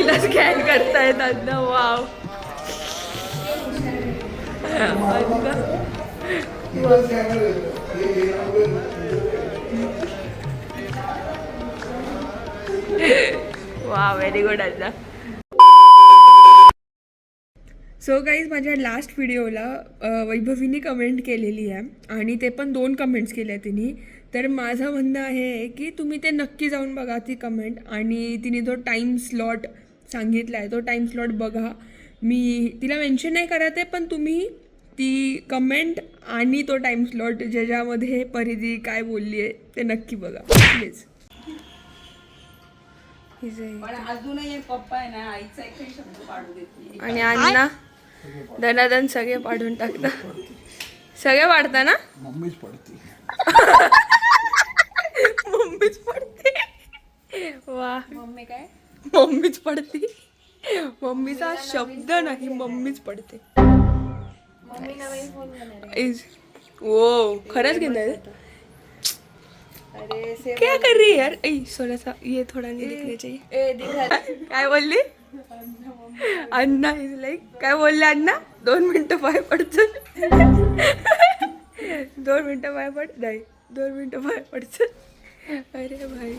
मम्मीला स्कॅन करतायत अण्णा. वाव. वा व्हेरी गुड अण्णा. सो गाईज माझ्या लास्ट व्हिडिओला वैभवीने कमेंट केलेली आहे आणि ते पण 2 कमेंट्स केल्या तिने. तर माझं म्हणणं आहे की तुम्ही ते नक्की जाऊन बघा ती कमेंट, आणि तिने जो टाईम स्लॉट सांगितला आहे तो टाईम स्लॉट बघा. मी तिला मेन्शन नाही करत आहे, पण तुम्ही ती कमेंट आणि तो टाईम स्लॉट ज्याच्यामध्ये परिधी काय बोलली आहे ते नक्की बघा प्लीज. अजूनही पप्पा आहे ना आईचा एकही शब्द पाडू देत नाही. आणि अण्णा धनाधन सगळे पाडून टाकता. सगळे पाडता ना. मम्मीच पडती. मम्मीच पडते. वा. मम्मी काय मम्मीच पडते. मम्मीचा शब्द नाही, मम्मीच पडते. मम्मी नवीन फोन घेणार ओ खरंच घेणार. अरे क्या कर रही है यार. थोड़ा सा ये थोड़ा नहीं दिखना चाहिए. काय बोलली अण्णा. इज लाईक काय बोलले अण्णा. 2 मिनिटं पाय पडचं. 2 मिनिटं पाय पड नाही. 2 मिनिटं पाय पडचं. अरे भाई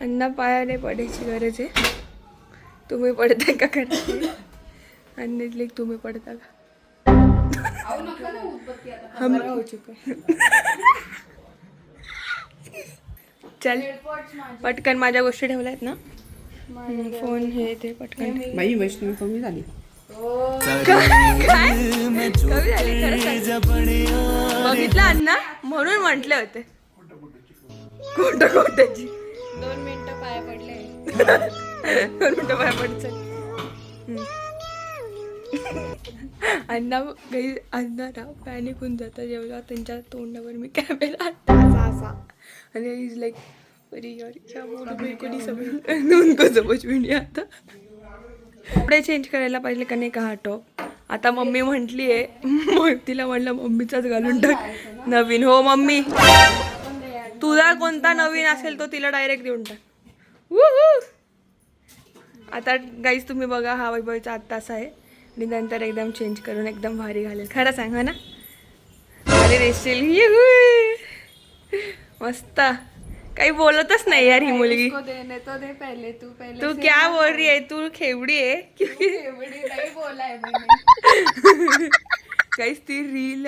अण्णा पायाने पडायची गरज आहे. तुम्ही पडताय का करते. अण्णा लाईक तुम्ही पडता का. हमारा हो चुका. चल पटकन माझ्या गोष्टी ठेवल्यात ना. फोन हे ते पटकन. बाई वैष्णवी कमी झाली. काय कमी झाली खरंच. बघितलं अण्णा म्हणून म्हटले होते. कोणतं कोणत्याची 2 मिनिटं पाय पडले. 2 मिनिटं पाय पडचं. अण्णा काही अण्णा ना पॅनिक होऊन जातात जेव्हा त्यांच्या तोंडावर मी कॅमेरा असा आणि इज लाईक अरे यार क्या बोलू मैं को नहीं समझ उनको समझ में नहीं आता. कपडे चेंज करायला पाहिजे का नाही का हा टॉप. आता मम्मी म्हटली आहे, तिला म्हणलं मम्मीचाच घालून टाक नवीन. हो मम्मी तुझा कोणता नवीन असेल तो तिला डायरेक्ट देऊन टाक. आता गाईज तुम्ही बघा हा वैभवीचा आत्ता असा आहे आणि नंतर एकदम चेंज करून एकदम भारी घालेल. खरं सांगा ना भारी रेशील. मस्त. काही बोलतच नाही यार ही मुलगी. देने तो दे पहले तू पहले. तू क्या बोल रही है. तू खेवडी आहे. एवढी नाही बोलाय मैंने. काहीच ती रील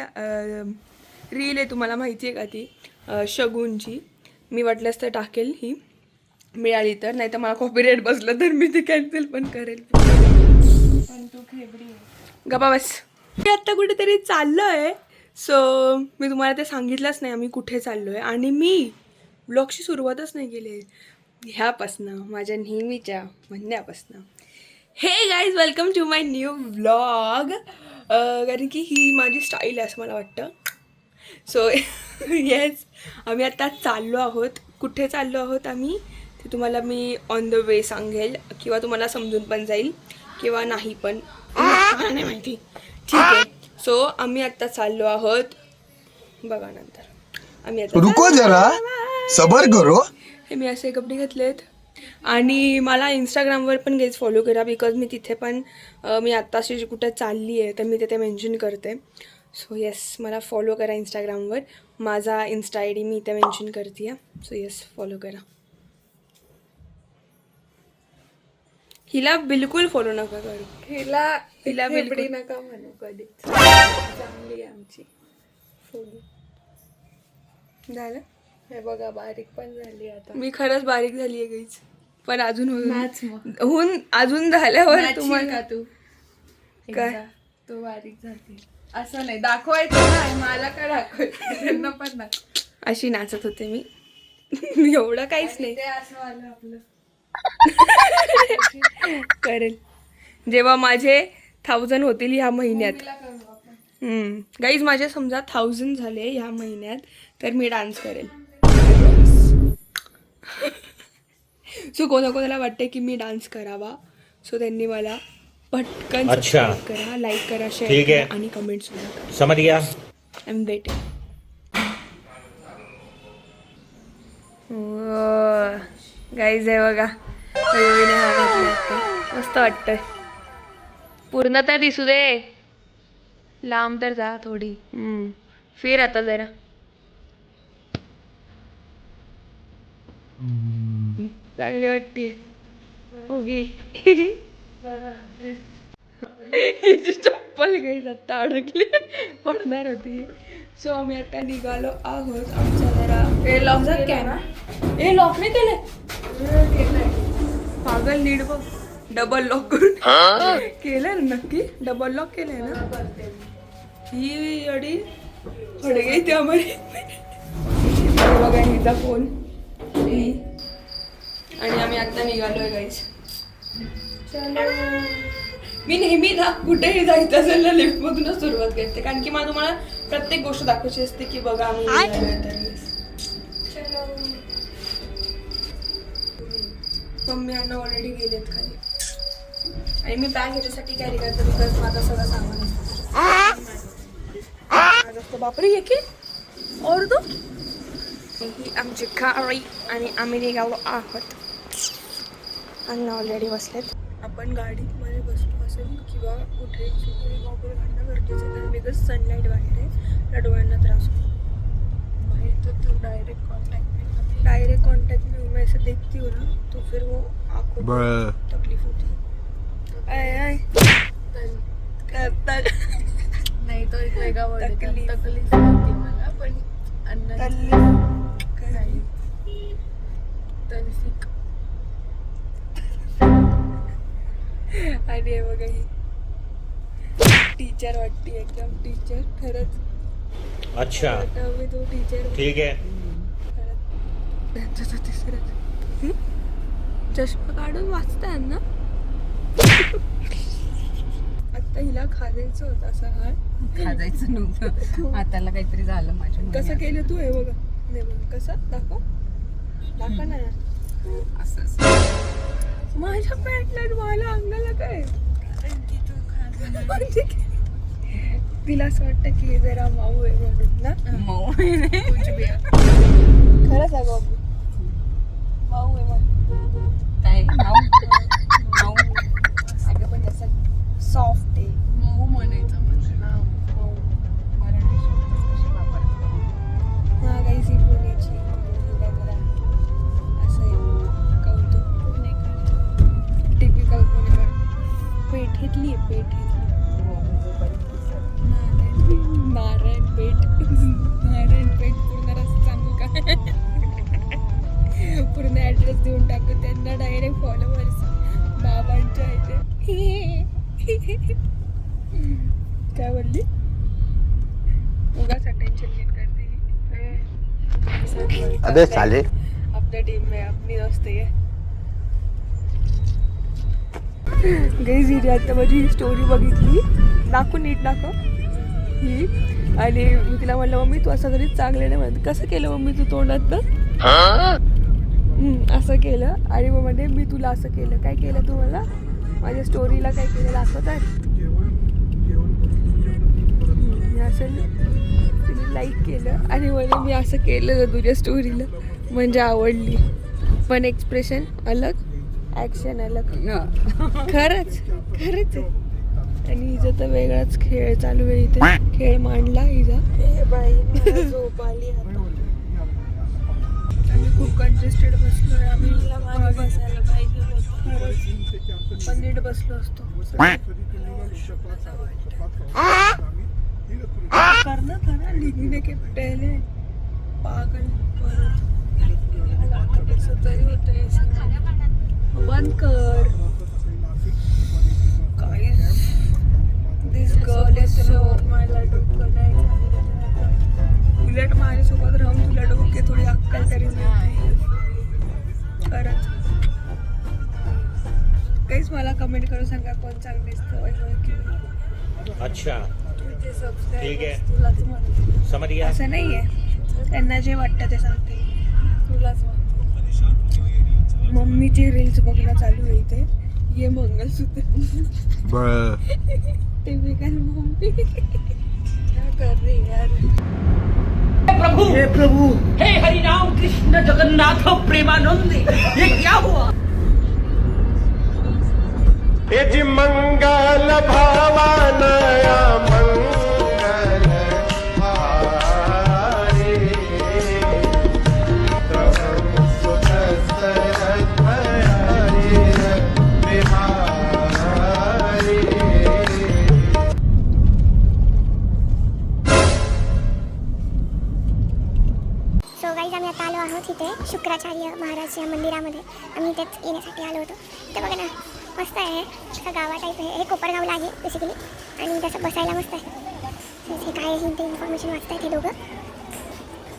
आहे तुम्हाला माहिती आहे का ती शगुनची. मी वाटल्यास तर टाकेल ही मिळाली तर, नाही तर मला कॉपीराइट बसलं तर मी ती कॅन्सल पण करेल. पण तू खेबडी आहे. गप्पा बस. मी आत्ता कुठेतरी चाललो आहे. सो मी तुम्हाला ते सांगितलंच नाही आम्ही कुठे चाललो आहे. आणि मी ब्लॉगची सुरुवातच नाही केली ह्यापासनं माझ्या नेहमीच्या म्हणण्यापासनं. हे guys welcome to my new vlog. कारण की ही माझी स्टाईल आहे असं मला वाटतं. सो येस आम्ही आता चाललो आहोत. कुठे चाललो आहोत आम्ही ते तुम्हाला मी ऑन द वे सांगेल, किंवा तुम्हाला समजून पण जाईल किंवा नाही पण नाही माहिती. ठीक आहे. सो आम्ही आत्ता चाललो आहोत. बघा नंतर आम्ही आता रुको जरा सबर करो. हे मी असे कपडे घातलेत. आणि मला इंस्टाग्रामवर पण गेज फॉलो करा, बिकॉज मी तिथे पण मी आत्ताशी कुठे चालली आहे तर मी तिथे मेन्शन करते. सो येस मला फॉलो करा इंस्टाग्रामवर. माझा इन्स्टा आय डी मी इथे मेन्शन करते आहे. सो येस फॉलो करा. हिला बिलकुल फॉलो नका करू. हिला बिलकुल नका म्हणू कधी. चांगली आहे आमची. झालं. हे बघा बारीक पण झाली आता. मी खरंच बारीक झाली आहे गाईज, पण अजून अजून झाल्यावर तुम्हाला तू काय तू बारीक झाली असं नाही दाखवायचं नाही. मला काय दाखवायचं त्यांना पण दाखव. अशी नाचत होते मी. एवढं काहीच नाही. ते असं आलं आपलं. करेल जेव्हा माझे 1000 होतील ह्या महिन्यात. गाईज माझे समजा 1000 झाले ह्या महिन्यात तर मी डान्स करेल. सो कोणाकोणाला वाटते की मी डान्स करावा, सो त्यांनी मला पटकन सबस्क्राइब करा, लाईक करा, शेअर करा आणि कमेंट सुद्धा करा. समझ गया. I am waiting. गाईज आहे बघा, वैभवीने हा घातला आता. मस्त वाटतंय. पूर्ण तर दिसू दे, लांब तर जा थोडी. फिर आता जरा. चांगली वाटते. उगी चप्पल काही आता अडकली, पडणार होती. सो आम्ही आता निघालो आहोत. आमचा जरा हे लॉक नाही केलंय. पागल नीट बघ, डबल लॉक करून केलंय ना. नक्की डबल लॉक केलंय ना. ही अडी हडगे त्यामध्ये बघा हिचा फोन ही. आणि आम्ही आता निघालोय गाईस. मी नेहमी ना कुठेही जायचं असेल ना लिफ्ट मधूनच सुरुवात करते, कारण की मला तुम्हाला प्रत्येक गोष्ट दाखवायची असते की बघा आम्ही निघालोय तर. मम्मी यांना ऑलरेडी गेलेत खाली. आणि मी बॅग ह्याच्यासाठी कॅरी करते बिकॉज माझा सगळं सामान असतं. बापरे ये की और दो. ही आमची गाडी आणि आम्ही निघालो आहोत. आणि ऑलरेडी बसलेत. आपण गाडीमध्ये बसलो असेल किंवा कुठे कोणी मोबाईल घालणं गरजेचं आहे, कारण बिकॉज सनलाईट बाहेर आहे, त्या डोळ्यांना त्रास होतो. बाहेर तो तू डायरेक्ट कॉन्टैक्ट में मैं ऐसे देखती हूँ ना तो फिर वो आँखों को तकलीफ होती है. आय नाही तो एक वेगळा वर्ड आहे. तकलीफ. तकलीफ होती मला, पण तल्फिक. आणि हे बघा ही टीचर वाटते, एकदम टीचर खरंच. अच्छा मी तो टीचर ठीक है. त्यांचा तिसरा चष्मा काढून वाचताय ना. आता हिला खाजायचं होतं असा हात. खाजायचं नव्हतं, हाताला काहीतरी झालं माझ्या. कसं केलं तू हे बघा. नाही बघा कसं दाखव ना असं माझ्या पॅन्टला मला अंगाला काय. तिला असं वाटतं की जरा माऊ आहे म्हणून ना. मऊ खरंच आहे बाबू, माऊ आहे म्हणून. काय मऊ अगं पण असं सॉफ्ट आहे. मऊ म्हणायचं मला. मराठी शब्द कसे वापरतात. हा काही सी पुण्याची काय जरा असं आहे कौतुक. टिपिकल पुणेकर. पेठेतली आहे, पेठेतली. नारायणपेठ पूर्ण रस्ता सांगू का. पूर्ण ॲड्रेस देऊन टाकू त्यांना. डायरेक्ट फॉलोवर्स बाबांच्या इथे. काय बोलली उगाच अटेंशन गेट करते. अबे साले. आपल्या टीम में अपनी दोस्त है. गई जी आता माझी स्टोरी बघितली. दाखव नीट दाखव ही. आणि मी तिला म्हणलं मम्मी तू असं कधीच चांगलं नाही म्हणत. कसं केलं मम्मी तू तोंडात असं केलं. आणि मग म्हणे मी तुला असं केलं. काय केलं तू मला माझ्या स्टोरीला काय केलं दाखवत आहे. असं तिने लाईक केलं आणि म्हणे मी असं केलं तुझ्या स्टोरीला म्हणजे आवडली. पण एक्सप्रेशन अलग, ॲक्शन अलग. खरंच खरंच आहे. आणि हिचं तर वेगळाच खेळ चालू आहे इथे. खेळ मांडला हिचा. झोप आली आता. आम्ही खूप कंजेस्टेड बसलोय. आम्ही बसायला पाहिजे खरंच, पण नीट बसलो असतो. करना था ना लिखने के पहले. पागल परत कसं तरी होतं. बंद कर. दिस गर्ल इज सो. मला डोकं नाही. उलट माझ्यासोबत राहून तुला डोके थोडी अक्कल तरी मिळते खरंच. काहीच मला कमेंट करून सांगा कोण चांगलं दिसतं वैभव की. अच्छा ठीक है. तुलाच म्हणते. समझ गया. असं नाही आहे, त्यांना जे वाटतं ते सांगते. तुलाच म्हणते. मम्मीची रील्स बघणं चालू आहे इथे. ये मंगलसूत्र. Typical mummy. क्या कर रही यार. हे प्रभु हे हरि राम कृष्ण जगन्नाथ प्रेमानंद ये क्या हुआ? हे जी मंगल भावानया मंगल हारे प्रभु सुत सरद हरे बिहारी. सो गाईज आम्ही आता आलो आहोत इथे शुक्राचार्य महाराज या मंदिरामध्ये. आम्ही इथेच येण्यासाठी आलो होतो. तर बघा ना मस्त आहे, असं गावा टाईप आहे. हे कोपरगावला आहे बेसिकली आणि तसं बसायला मस्त आहे. हे काय आहे ते इन्फॉर्मेशन वाचतायत हे दोघं.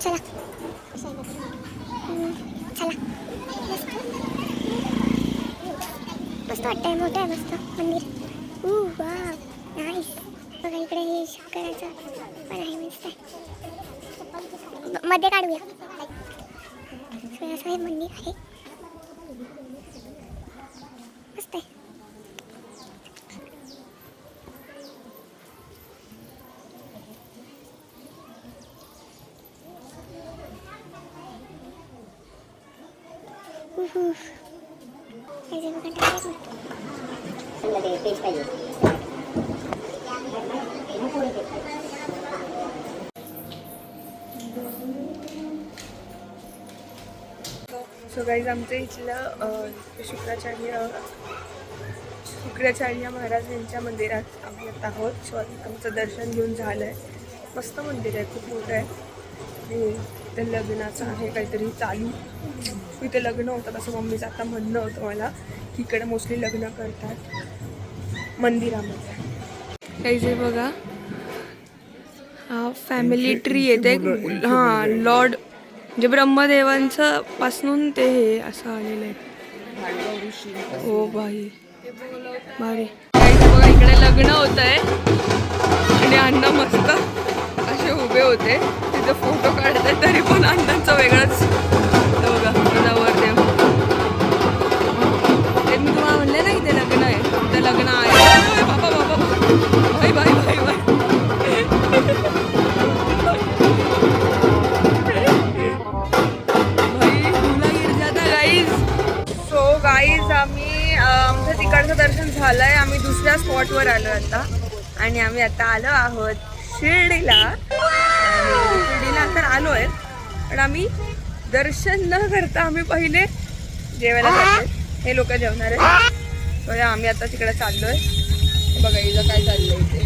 चला चला मस्त वाटतंय, मोठं आहे मस्त मंदिर. Wow nice. बघा इकडे हे शंकराचं पण आहे, मस्त आहे. मध्ये काढूया. असं हे मंदिर आहे, मस्त आहे. सो गाईज आमच्या इथलं शुक्राचार्य महाराज यांच्या मंदिरात आम्ही आता आहोत. सो आमचं दर्शन घेऊन झालं आहे. मस्त मंदिर आहे, खूप मोठं आहे. आणि इथं लग्नाचं आहे काहीतरी चालू. इथे लग्न होतं असं मम्मीचं आता म्हणणं होतं मला, की इकडे मोस्टली लग्न करतात मंदिरामध्ये. काही जे बघा हा फॅमिली ट्री येते. हां लॉर्ड म्हणजे ब्रह्मदेवांचं पासून ते हे असं आलेलं आहे. हो भाई भारी. बघा इकडे लग्न होत आहे आणि अण्णा मस्त असे उभे होते तिथे फोटो काढतात, तरी पण अण्णांचं वेगळंच. बघा नवरदेव ते मी तुम्हाला म्हणले ना इथे लग्न आहे, इथे लग्न आहे. बाबा बाबा भाई भाई भाई भाई गाईज आम्ही आमचं तिकडचं दर्शन झालं आहे. आम्ही दुसऱ्या स्पॉटवर आलो आता आणि आम्ही आता आलो आहोत शिर्डीला. शिर्डीला तर आलो आहे, पण आम्ही दर्शन न करता आम्ही पहिले जेवायला जातोय. हे लोक जेवणार आहे. तर आम्ही आता तिकडे चाललो आहे. बघा इथं काय चाललंय इथे.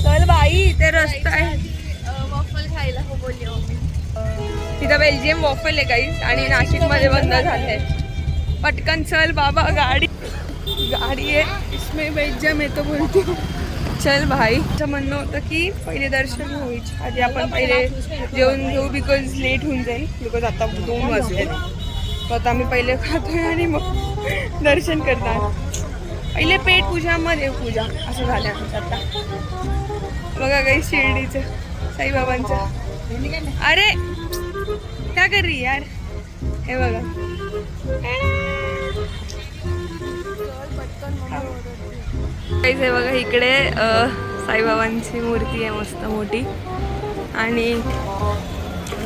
चल बाई इथे रस्ता आहे. वॉफल खायला हो बोलली मम्मी. तिथं बेल्जियम वॉफल आहे गाईज आणि नाशिकमध्ये बंद झालंय. पटकन चल बाबा, गाडी आहे इसमें बेल्जियम येतो बोलतो. चल भाई. असं म्हणणं होतं की पहिले दर्शन होईल आधी आपण पहिले जेवण घेऊ, बिकॉज लेट होऊन जाईल. बिकॉज आता 2 वाजले. तर आता आम्ही पहिले खातोय आणि मग दर्शन करणार. पहिले पेट पूजा मग देवपूजा असं झालं आमचं आता. बघा काही शिर्डीचं साईबाबांचं. अरे क्या कर रही यार. हे बघा हे बघा इकडे साईबाबांची मूर्ती आहे मस्त मोठी. आणि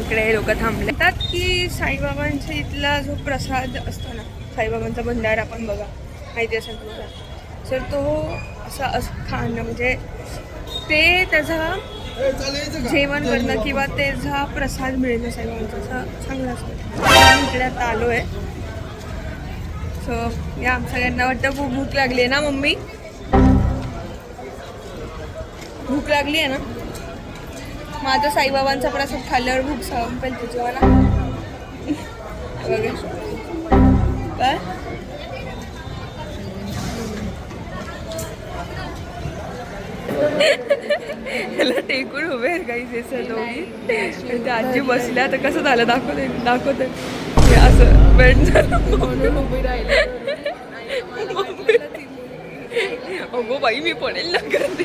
इकडे लोक थांबले. म्हणतात की साईबाबांच्या इथला जो प्रसाद असतो ना, साईबाबांचा भंडारा आपण बघा माहिती असेल तुला, तर तो असं खाणं म्हणजे ते त्याचा जेवण करणं किंवा त्याचा प्रसाद मिळणं साईबाबांचा असं चांगलं असतं. आम्ही इकडे आता आलो आहे. सो या सगळ्यांना वाटतं खूप भूक लागली आहे ना मम्मी. भूक लागली आहे ना. माझा साईबाबांचा प्रसाद खाल्ल्यावर भूक संपेल तुझी मला. बघा काय ह्याला टेकून उभे आहे काही दिसत दोघी. त्या आजी बसल्या तर कसं झालं दाखवते असं बेड झालं म्हणून उभी राहिली. अगो बाई मी पडेल ना करते.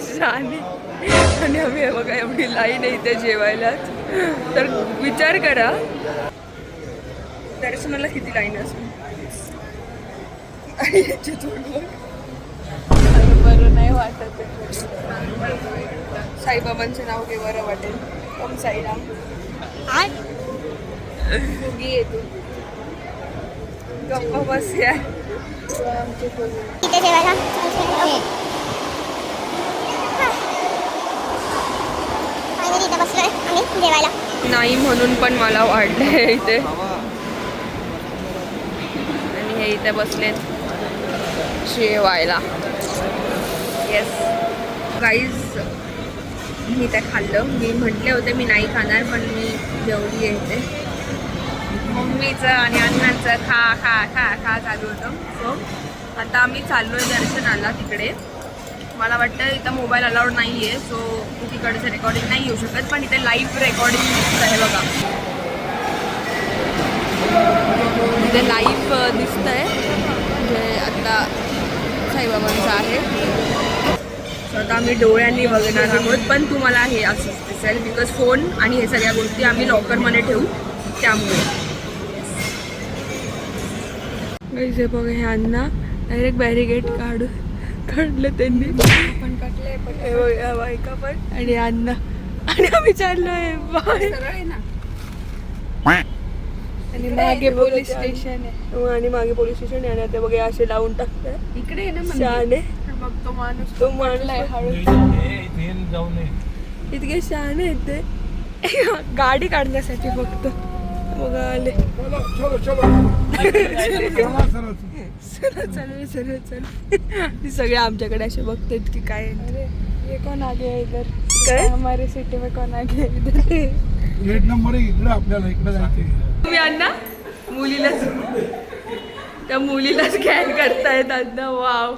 शानी. आणि आम्ही बघा एवढी लाईन आहे इथे जेवायला. तर विचार करा दर्शनाला किती लाईन असेल. आणि याच्या तोंडवर बरं नाही वाटत आहे. साईबाबांचं नाव घे बरं वाटेल. ओम साईराम. भोगी येतो. गप्पा बस यार. इथे जेवायला फायनली इथे बसलोय आम्ही जेवायला. नाही म्हणून पण मला वाढलंय इथे. आणि हे इथे बसलेत जेवायला. येस गाईज, मी ते खाल्लं. मी म्हटले होते मी नाही खाणार, पण मी जेवली आहे. मम्मीचं आणि अण्णांचं खा खा खा खा चालू होतं. सो आता आम्ही चाललो आहे दर्शनाला तिकडे. मला वाटतं इथं मोबाईल अलाउड नाही आहे, सो तिकडचं रेकॉर्डिंग नाही येऊ शकत, पण इथे लाईव्ह रेकॉर्डिंग आहे बघा. इथे लाईव्ह दिसतं आहे जे आता साईबाबांचं आहे. सो आता आम्ही डोळ्यांनी बघणार आहोत, पण तुम्हाला हे असंच दिसेल बिकॉज फोन आणि हे सगळ्या गोष्टी आम्ही लॉकरमध्ये ठेवू त्यामुळे. हे बघा हे अण्णा डायरेक्ट बॅरिगेट काढलं त्यांनी. पण कटलंय पण हे बघा बायका पण आणि अण्णा आणि आम्ही चाललोय बाय. सरळ आहे ना. आणि मागे पोलीस स्टेशन आहे. आणि मागे पोलीस स्टेशन आहे आणि आता बघा असे लावून टाकताय. इकडे आहे ना शहाणे मग तो माणूस तो माणूस हळू. इतके शहाणे आहेत ते गाडी काढण्यासाठी फक्त. बघा आले. ती सगळे आमच्याकडे असे बघतात की काय ये कौन आ गया इधर? काय? हमारे सिटी में कौन आ गया इधर? प्लेट नंबर इकडे आपल्याला इकडे जायचं. तुम्ही अण्णा मुलीलाच त्या मुलीला स्कॅन करतायत अण्णा. वाव.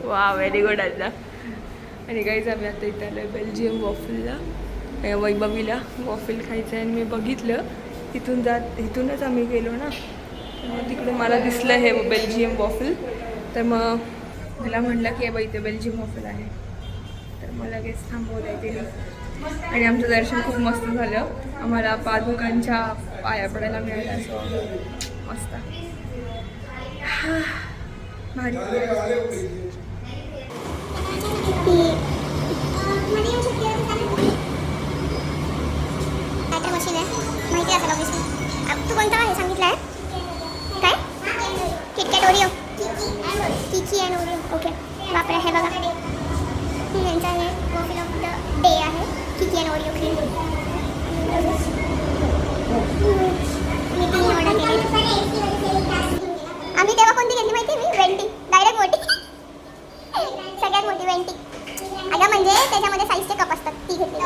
वा व्हेरी गुड अण्णा. आणि काहीच आम्ही आता इथं आलो बेल्जियम वॉफलला, वैभवीला वॉफल खायचं आहे. आणि मी बघितलं इथूनच आम्ही गेलो ना, मग तिकडे मला दिसलं हे बेल्जियम वॉफल. तर मग मला म्हटलं की बाई इथे बेल्जियम वॉफल आहे, तर मला लगेच थांबवलं तिने. आणि आमचं दर्शन खूप मस्त झालं. आम्हाला पादुकांच्या पाया पडायला मिळालं असं मस्त भारी. मशीन आहे माहिती असेल ऑब्विसली. तू कोणता आहे सांगितलं आहे काय? KitKat Oreo Kiki and Oreo. Okay बापरे. हे बघा यांचा हे वॉफल ऑफ द डे आहे Kiki and Oreo cream. Me 3 order केली. आम्ही तेव्हा कोणती घेतली माहिती मी? वेंटी. डायरेक्ट मोठी सगळ्यात मोठी वेंटी. अगं म्हणजे त्याच्यामध्ये साईजचे कप असतात ती घेतली.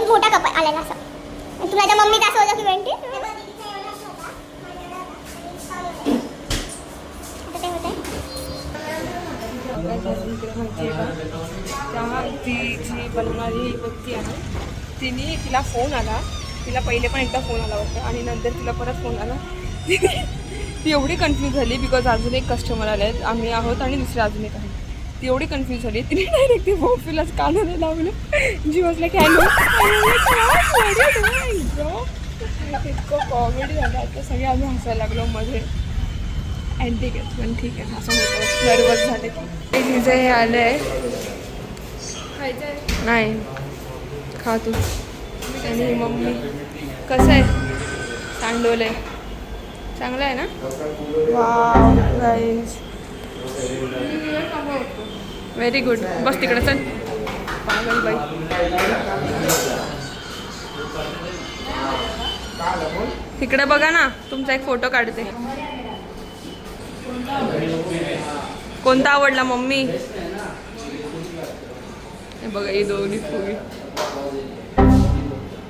मोठा कप आलेला असं. तुला त्या मम्मीचं असं होतं की वेंटी ते होते. ती जी बनवणारी व्यक्ती आहे तिने तिला फोन आला. तिला पहिले पण एकदा फोन आला होता आणि नंतर तिला परत फोन आला. ती एवढी कन्फ्यूज झाली बिकॉज अजून एक कस्टमर आले आहेत, आम्ही आहोत आणि दुसरे अजून एक आहे. ती एवढी कन्फ्यूज झाली तिने डायरेक्ट ते वॉफलच कानाला लावलं. जी वाजला कॅनो. इतकं कॉमेडी झालं आता सगळे आम्ही हसायला लागलो मध्ये. अँटिक आहे पण ठीक आहे असं होतं. नर्वस झाले की तिचं हे आलं आहे. खायचं आहे. नाही खा तू. आणि मम्मी कसं आहे सांडवलं आहे चांगलं आहे ना. Wow guys very good. बस तिकडे चल पागल बाई. तिकडे बघा ना तुमचा एक फोटो काढते. कोणता आवडला मम्मी? हे बघा ही दोन्ही फुगी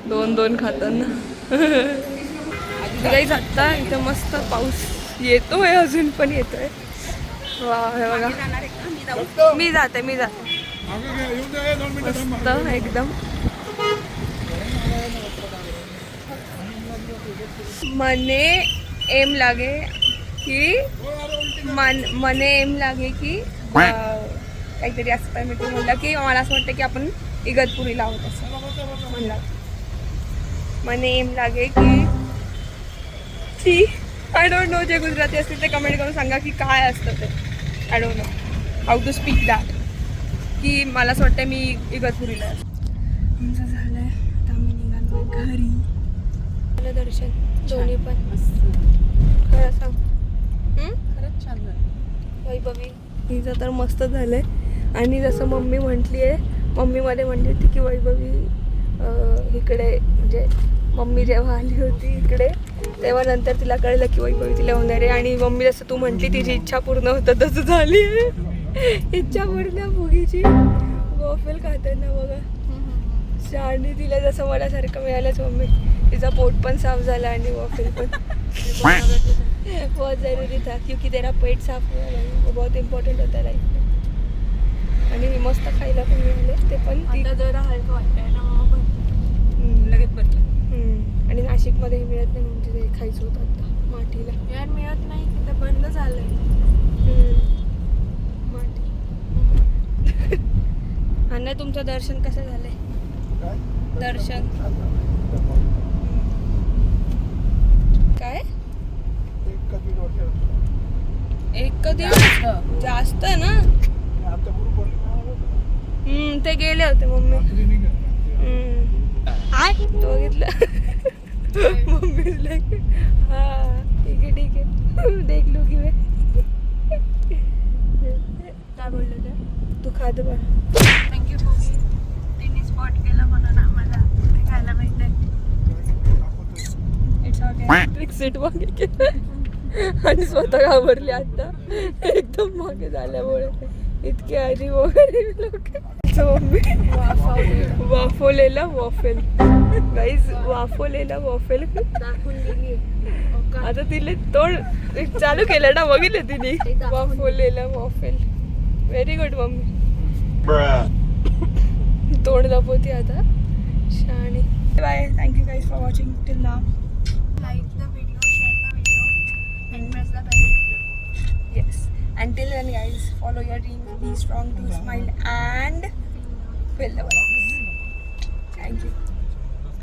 2-2 खाताना. काही आत्ता इथं मस्त पाऊस येतोय अजून पण येतोय. वा हे बघा. मी जाते मस्त एकदम. मने एम लागे की मने एम लागे की काहीतरी असं काय मी म्हणलं की मला असं वाटतं की आपण इगतपुरीला आहोत असं म्हणला. મને એમ લાગે की ती आय डोंट नो, जे गुजराती असतील ते कमेंट करून सांगा की काय असतं ते. I don't know how to speak that. की मला असं वाटतं मी इगतपुरीला आहे. आमचं झालं आहे, आता आम्ही निघालो घरी. झालं दर्शन दोन्ही पण. खरं सांग खरंच छान झालं. वैभवी हिचं तर मस्त झालं आहे. आणि जसं मम्मी म्हटली आहे, मम्मीमध्ये म्हटली होती की वैभवी इकडे म्हणजे मम्मी जेव्हा आली होती इकडे तेव्हा नंतर तिला कळलं की वैभवी तिला होणार आहे. आणि मम्मी जसं तू म्हटली तिची इच्छा पूर्ण होतं तसं झाली आहे. इच्छा पूर्ण फुगीची वॉफेल खाताना बघा. आणि तिला जसं मला सारखं मिळालंच मम्मी. तिचा पोट पण साफ झाला आणि वॉफेल पण. बहुत जरूरी था क्योंकि तेरा पेट साफ हुआ भाई, वो बहुत इम्पॉर्टंट होता लाईफ में. आणि मस्त खायला पण मिळाले ते पण. आता जरा हलकं वाटतंय ना मग लगेच बदल. आणि नाशिकमध्ये मिळत नाही म्हणजे ते खायचं होतं आता माठीला. यार मिळत नाही, तिथं बंद झालंय. माठी. आणि तुमचं दर्शन कसं झालंय? दर्शन काय? एक कधी जास्त ना. ते गेले होते मम्मी. तो बघितलं मम्मी हा ठीक आहे देख लू की काय बोलले ते? तू खात बघ. थँक्यू फुगी, त्यांनी स्पॉट केलं म्हणून आम्हाला खायला भेटतंय. It's okay. सीट मागे केलं आणि स्वतः घाबरली आता एकदम मागे झाल्यामुळे. इतके आधी वगैरे लोक. मम्मी वाफवलेला वॉफेल गाईज, वाफवलेला वॉफेल दाखवून दिली. आता तिने तोड चालू केलं ना, बघितलं तिने. वाफवलेला वॉफेल. Very good mummy. तोंड लपवती आता शाणी. Bye. Thank you guys for watching till now. Like the video, share the video and press the bell. Yes. Until then, guys, follow your dreams, be strong, to smile, and fill the world. Thank you.